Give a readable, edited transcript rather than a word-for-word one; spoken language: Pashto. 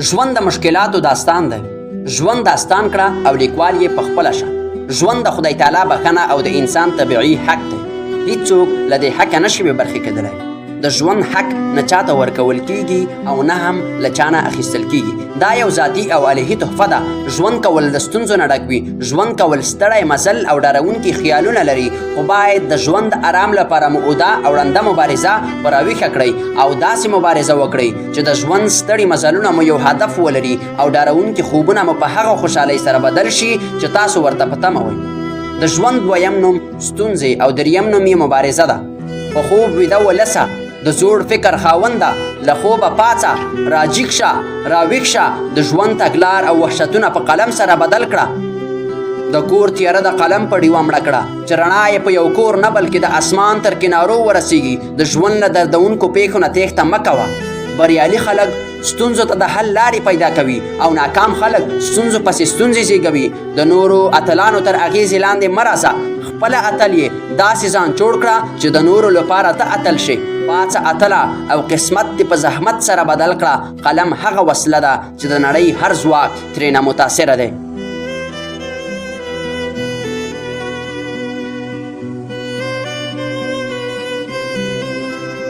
ژوند د مشکلاتو داستان دی. ژوند داستان کړه او لیکوال یې په خپله شه. ژوند د خدای تعالی بخښنه او د انسان طبیعي حق دی. هیڅوک له دې حقه نشي بې برخې کېدلی. د ژوند حق نه چاته ورکول کیږي او نه هم له چا نه اخیستل کیږي. دا یو ذاتي او الهي تحفه ده. ژوند کول د ستونزو نه ډک وي. ژوند کول ستړی مزل او ډارونکي خیالونه لري، خو باید د ژوند د آرام لپاره موعوده او ړنده مبارزه په راویښه کړئ او داسې مبارزه وکړئ چې د ژوند ستړي مزلونه مو یو هدف ولري او ډارونکي خوبونه مو په هغه خوشحالۍ سره بدل شي چې تاسو ورته په تمه وئ. د ژوند دویم نوم ستونزې او دریم نوم یې مبارزه ده. په خوب ویده ولسه، د زوړ فکر خاونده، له خوبه پاڅه، راجیګ شه، راویښ شه، د ژوند تګلار او وحشتونه په قلم سره بدل کړه. د کور تیاره د قلم په ډیوه مړه کړه چې رڼا یې په یو کور نه بلکې د اسمان تر کنارو ورسیږي. د ژوند له دردونکو پیښو نه تېښته مه کوه. بریالي خلک ستونزو ته د حل لارې پیدا کوي او ناکام خلک ستونزو پسې ستونزې زیږوي. د نورو اتلانو تر اغېزې لاندې مه راځه. خپله اتل یې داسې ځان جوړ کړه چې د نورو لپاره ته اتل شي. پاڅه اتله او قسمت دې په زحمت سره بدل کړه. قلم هغه وسله ده چې د نړۍ هر ځواک ترېنه متاثره دی.